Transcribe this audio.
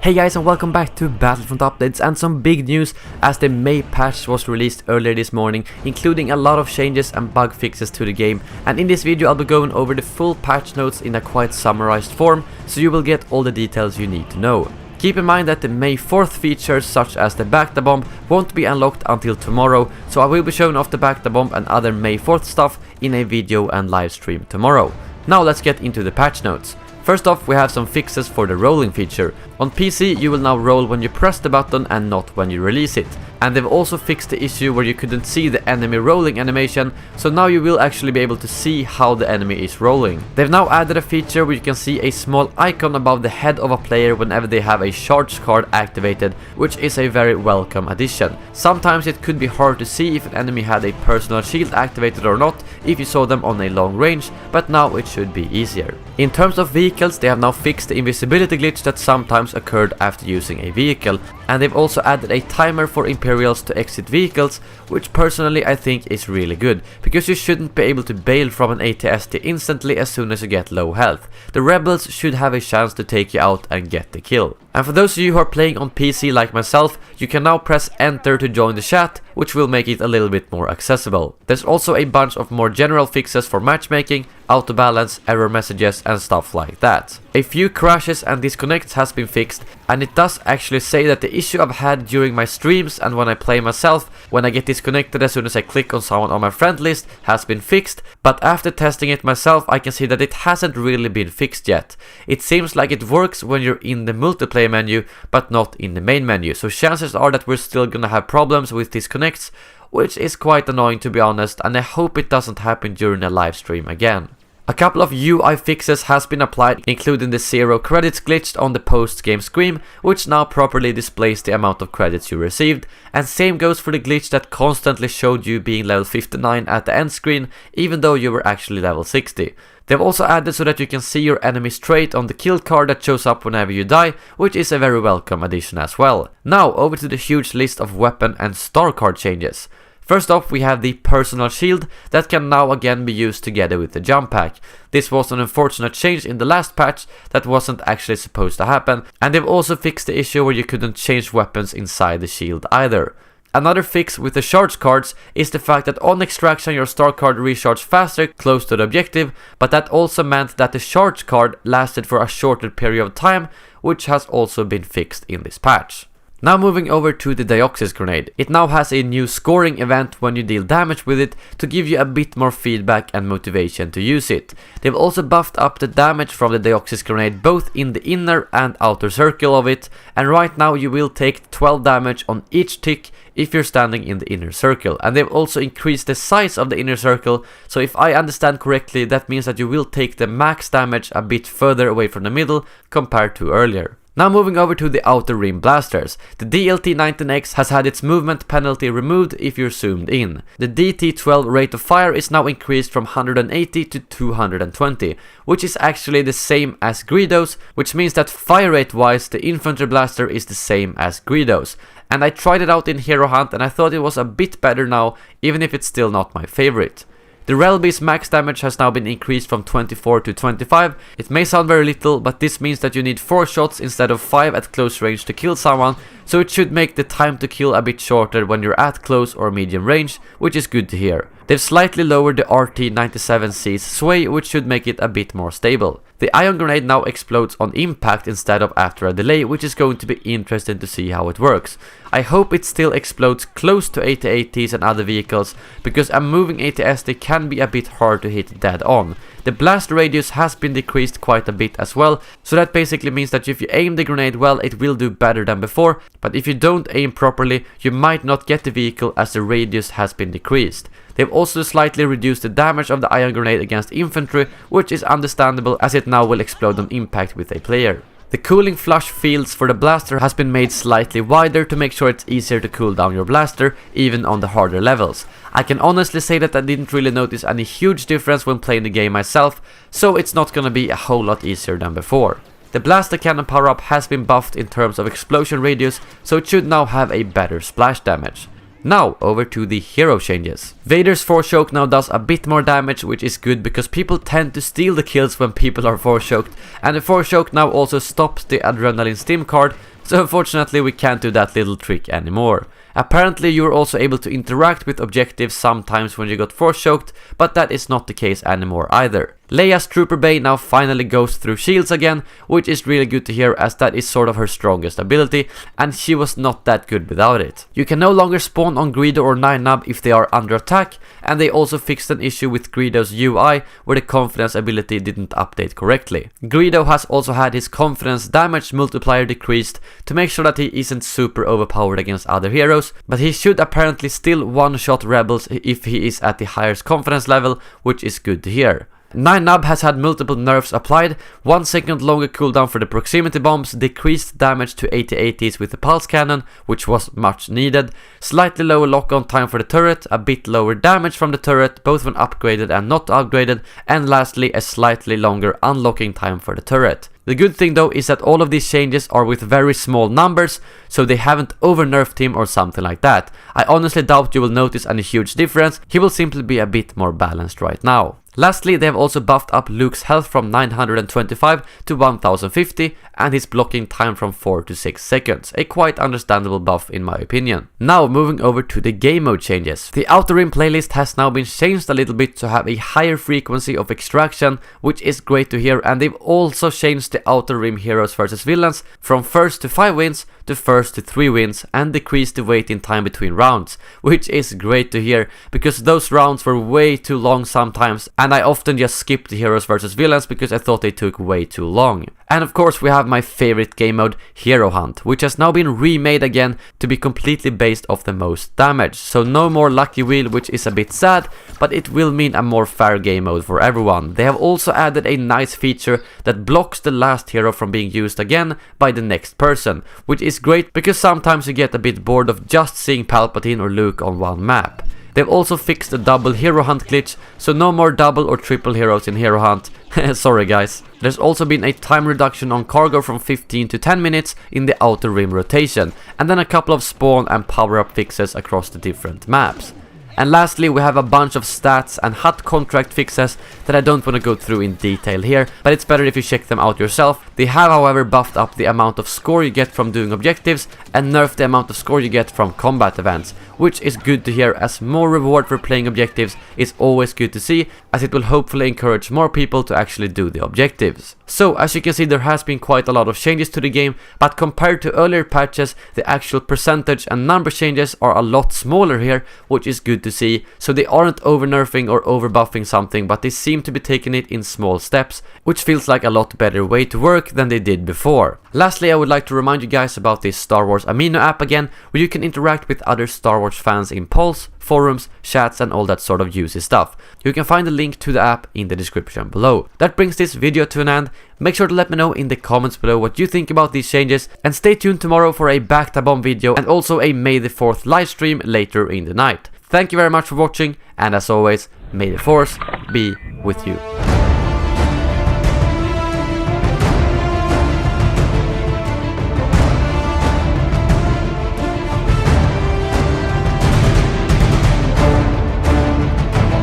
Hey guys, and welcome back to Battlefront updates and some big news as the May patch was released earlier this morning, including a lot of changes and bug fixes to the game. And in this video I'll be going over the full patch notes in a quite summarized form, so you will get all the details you need to know. Keep in mind that the May 4th features such as the Bacta Bomb won't be unlocked until tomorrow, so I will be showing off the Bacta Bomb and other May 4th stuff in a video and live stream tomorrow. Now let's get into the patch notes. First off, we have some fixes for the rolling feature. On PC you will now roll when you press the button and not when you release it. And they've also fixed the issue where you couldn't see the enemy rolling animation, so now you will actually be able to see how the enemy is rolling. They've now added a feature where you can see a small icon above the head of a player whenever they have a charge card activated, which is a very welcome addition. Sometimes it could be hard to see if an enemy had a personal shield activated or not if you saw them on a long range, but now it should be easier. In terms of vehicles, they have now fixed the invisibility glitch that sometimes occurred after using a vehicle, and they've also added a timer for Imperials to exit vehicles, which personally I think is really good, because you shouldn't be able to bail from an ATST instantly as soon as you get low health. The rebels should have a chance to take you out and get the kill. And for those of you who are playing on PC like myself, you can now press enter to join the chat, which will make it a little bit more accessible. There's also a bunch of more general fixes for matchmaking, auto balance, error messages and stuff like that. A few crashes and disconnects has been fixed, and it does actually say that the issue I've had during my streams and when I play myself, when I get disconnected as soon as I click on someone on my friend list, has been fixed, but after testing it myself I can see that it hasn't really been fixed yet. It seems like it works when you're in the multiplayer menu but not in the main menu, so chances are that we're still gonna have problems with disconnects, which is quite annoying to be honest, and I hope it doesn't happen during a live stream again. A couple of UI fixes has been applied, including the 0 credits glitch on the post-game screen, which now properly displays the amount of credits you received, and same goes for the glitch that constantly showed you being level 59 at the end screen, even though you were actually level 60. They've also added so that you can see your enemy's trait on the kill card that shows up whenever you die, which is a very welcome addition as well. Now over to the huge list of weapon and star card changes. First off, we have the personal shield that can now again be used together with the jump pack. This was an unfortunate change in the last patch that wasn't actually supposed to happen, and they've also fixed the issue where you couldn't change weapons inside the shield either. Another fix with the charge cards is the fact that on extraction your star card recharged faster close to the objective, but that also meant that the charge card lasted for a shorter period of time, which has also been fixed in this patch. Now moving over to the Deoxys grenade. It now has a new scoring event when you deal damage with it to give you a bit more feedback and motivation to use it. They've also buffed up the damage from the Deoxys grenade both in the inner and outer circle of it, and right now you will take 12 damage on each tick if you're standing in the inner circle, and they've also increased the size of the inner circle, so if I understand correctly that means that you will take the max damage a bit further away from the middle compared to earlier. Now moving over to the outer rim blasters. The DLT-19X has had its movement penalty removed if you're zoomed in. The DT-12 rate of fire is now increased from 180 to 220, which is actually the same as Greedo's, which means that fire rate wise the infantry blaster is the same as Greedo's. And I tried it out in Hero Hunt and I thought it was a bit better now, even if it's still not my favorite. The Relby's max damage has now been increased from 24 to 25. It may sound very little, but this means that you need 4 shots instead of 5 at close range to kill someone, so it should make the time to kill a bit shorter when you're at close or medium range, which is good to hear. They've slightly lowered the RT-97C's sway, which should make it a bit more stable. The ion grenade now explodes on impact instead of after a delay, which is going to be interesting to see how it works. I hope it still explodes close to AT-ATs and other vehicles, because a moving AT-ST can be a bit hard to hit dead on. The blast radius has been decreased quite a bit as well, so that basically means that if you aim the grenade well it will do better than before, but if you don't aim properly you might not get the vehicle as the radius has been decreased. They've also slightly reduced the damage of the ion grenade against infantry, which is understandable as it now will explode on impact with a player. The cooling flush fields for the blaster has been made slightly wider to make sure it's easier to cool down your blaster, even on the harder levels. I can honestly say that I didn't really notice any huge difference when playing the game myself, so it's not gonna be a whole lot easier than before. The blaster cannon power up has been buffed in terms of explosion radius, so it should now have a better splash damage. Now over to the hero changes. Vader's Force-Choke now does a bit more damage, which is good because people tend to steal the kills when people are Force-Choked, and the Force-Choke now also stops the Adrenaline Stim card, so unfortunately we can't do that little trick anymore. Apparently you were also able to interact with objectives sometimes when you got force choked, but that is not the case anymore either. Leia's Trooper Bay now finally goes through shields again, which is really good to hear as that is sort of her strongest ability, and she was not that good without it. You can no longer spawn on Greedo or 9-Nub if they are under attack, and they also fixed an issue with Greedo's UI where the confidence ability didn't update correctly. Greedo has also had his confidence damage multiplier decreased to make sure that he isn't super overpowered against other heroes, but he should apparently still one-shot rebels if he is at the highest confidence level, which is good to hear. 9-Nub has had multiple nerfs applied, 1 second longer cooldown for the proximity bombs, decreased damage to 80/80s with the pulse cannon, which was much needed, slightly lower lock-on time for the turret, a bit lower damage from the turret, both when upgraded and not upgraded, and lastly a slightly longer unlocking time for the turret. The good thing though is that all of these changes are with very small numbers, so they haven't over-nerfed him or something like that. I honestly doubt you will notice any huge difference, he will simply be a bit more balanced right now. Lastly, they have also buffed up Luke's health from 925 to 1050 and his blocking time from 4 to 6 seconds, a quite understandable buff in my opinion. Now moving over to the game mode changes. The Outer Rim playlist has now been changed a little bit to have a higher frequency of extraction, which is great to hear, and they've also changed the Outer Rim heroes versus villains from first to 5 wins to first to 3 wins and decreased the waiting time between rounds, which is great to hear because those rounds were way too long sometimes, and I often just skipped the heroes versus villains because I thought they took way too long. And of course we have my favorite game mode, Hero Hunt, which has now been remade again to be completely based off the most damage. So no more Lucky Wheel, which is a bit sad, but it will mean a more fair game mode for everyone. They have also added a nice feature that blocks the last hero from being used again by the next person, which is great because sometimes you get a bit bored of just seeing Palpatine or Luke on one map. They've also fixed the double hero hunt glitch, so no more double or triple heroes in Hero Hunt. Sorry guys. There's also been a time reduction on cargo from 15 to 10 minutes in the Outer Rim rotation, and then a couple of spawn and power-up fixes across the different maps. And lastly, we have a bunch of stats and HUT contract fixes that I don't want to go through in detail here, but it's better if you check them out yourself. They have however buffed up the amount of score you get from doing objectives and nerfed the amount of score you get from combat events, which is good to hear as more reward for playing objectives is always good to see, as it will hopefully encourage more people to actually do the objectives. So as you can see, there has been quite a lot of changes to the game, but compared to earlier patches, the actual percentage and number changes are a lot smaller here, which is good to see. So they aren't over nerfing or over buffing something, but they seem to be taking it in small steps, which feels like a lot better way to work than they did before. Lastly, I would like to remind you guys about this Star Wars Amino app again, where you can interact with other Star Wars fans in polls, forums, chats and all that sort of juicy stuff. You can find the link to the app in the description below. That brings this video to an end. Make sure to let me know in the comments below what you think about these changes, and stay tuned tomorrow for a Back-to-Bomb video and also a May the 4th live stream later in the night. Thank you very much for watching, and as always, may the Force be with you.